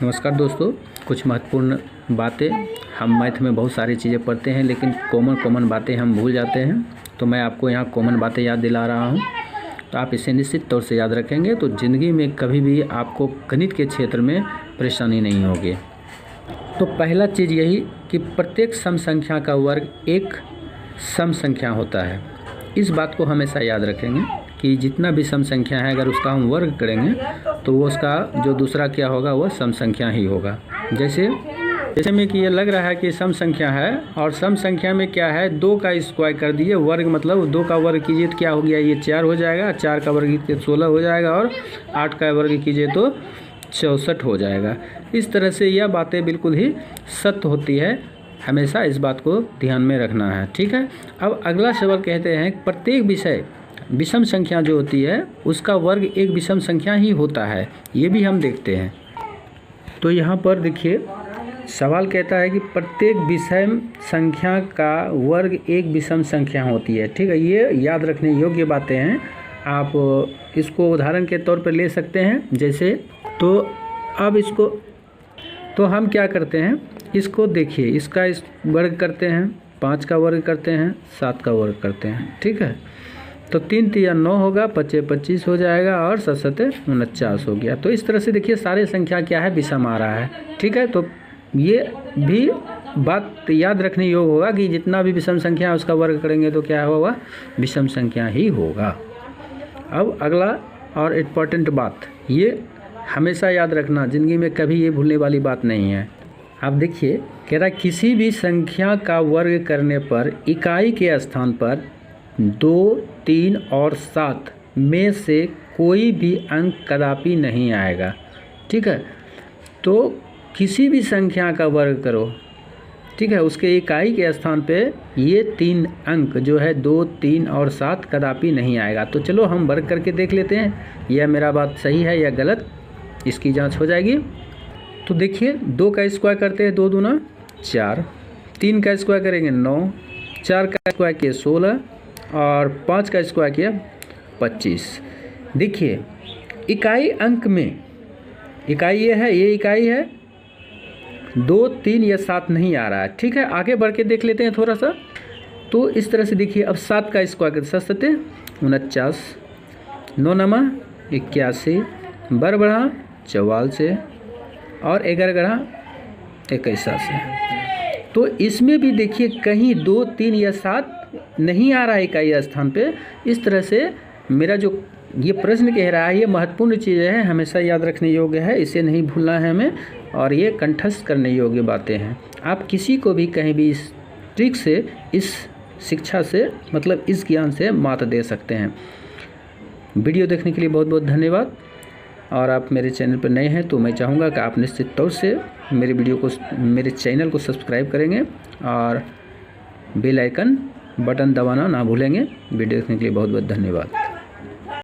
नमस्कार दोस्तों, कुछ महत्वपूर्ण बातें। हम मैथ में बहुत सारी चीज़ें पढ़ते हैं लेकिन कॉमन बातें हम भूल जाते हैं। तो मैं आपको यहाँ कॉमन बातें याद दिला रहा हूँ, तो आप इसे निश्चित तौर से याद रखेंगे तो ज़िंदगी में कभी भी आपको गणित के क्षेत्र में परेशानी नहीं होगी। तो पहला चीज़ यही कि प्रत्येक सम संख्या का वर्ग एक सम संख्या होता है। इस बात को हमेशा याद रखेंगे कि जितना भी सम संख्या है अगर उसका हम वर्ग करेंगे तो वो उसका जो दूसरा क्या होगा वह सम संख्या ही होगा। जैसे में कि ये लग रहा है कि सम संख्या है और सम संख्या में क्या है 2 का स्क्वायर कर दिए, वर्ग मतलब 2 का वर्ग कीजिए तो क्या हो गया, ये 4 हो जाएगा, 4 का वर्ग कीजिए तो 16 हो जाएगा और 8 का वर्ग कीजिए तो 64 हो जाएगा। इस तरह से यह बातें बिल्कुल ही सत्य होती है, हमेशा इस बात को ध्यान में रखना है। ठीक है, अब अगला सवाल कहते हैं प्रत्येक विषय विषम संख्या जो होती है उसका वर्ग एक विषम संख्या ही होता है, ये भी हम देखते हैं। तो यहाँ पर देखिए सवाल कहता है कि प्रत्येक विषम संख्या का वर्ग एक विषम संख्या होती है। ठीक है, ये याद रखने योग्य बातें हैं, आप इसको उदाहरण के तौर पर ले सकते हैं। जैसे तो अब इसको तो हम क्या करते हैं, इसको देखिए, इसका इस वर्ग करते हैं, 5 का वर्ग करते हैं, 7 का वर्ग करते हैं। ठीक है, तो 3 तिया 9 होगा, 5 25 हो जाएगा और 7 7 49 हो गया। तो इस तरह से देखिए सारे संख्या क्या है, विषम आ रहा है। ठीक है, तो ये भी बात याद रखने योग्य होगा कि जितना भी विषम संख्या है उसका वर्ग करेंगे तो क्या होगा, विषम संख्या ही होगा। अब अगला और इम्पॉर्टेंट बात, ये हमेशा याद रखना, ज़िंदगी में कभी ये भूलने वाली बात नहीं है। आप देखिए कह रहा है किसी भी संख्या का वर्ग करने पर इकाई के स्थान पर 2, 3 और 7 में से कोई भी अंक कदापि नहीं आएगा। ठीक है, तो किसी भी संख्या का वर्ग करो, ठीक है, उसके इकाई के स्थान पे ये 3 अंक जो है 2, 3 और 7 कदापि नहीं आएगा। तो चलो हम वर्ग करके देख लेते हैं, यह मेरा बात सही है या गलत, इसकी जांच हो जाएगी। तो देखिए 2 का स्क्वायर करते हैं, 2 दूना 4, 3 का स्क्वायर करेंगे 9, 4 का स्क्वायर किए 16 और 5 का स्क्वायर किया 25। देखिए इकाई अंक में इकाई ये है, ये इकाई है, 2, 3 या 7 नहीं आ रहा है। ठीक है, आगे बढ़ के देख लेते हैं थोड़ा सा। तो इस तरह से देखिए अब 7 का स्क्वायर करते, 7 7 49, 9 नमा 81, बर बढ़ा 44 से और 11 गढ़ा 21 से। तो इसमें भी देखिए कहीं 2, 3 या 7 नहीं आ रहा है इकाई स्थान पे। इस तरह से मेरा जो ये प्रश्न कह रहा है ये महत्वपूर्ण चीज़ है, हमेशा याद रखने योग्य है, इसे नहीं भूलना है हमें, और ये कंठस्थ करने योग्य बातें हैं। आप किसी को भी कहीं भी इस ट्रिक से, इस शिक्षा से, मतलब इस ज्ञान से मात दे सकते हैं। वीडियो देखने के लिए बहुत बहुत धन्यवाद। और आप मेरे चैनल पर नए हैं तो मैं चाहूँगा कि आप निश्चित तौर से मेरे चैनल को सब्सक्राइब करेंगे और बेल आइकन बटन दबाना ना भूलेंगे। वीडियो देखने के लिए बहुत बहुत धन्यवाद।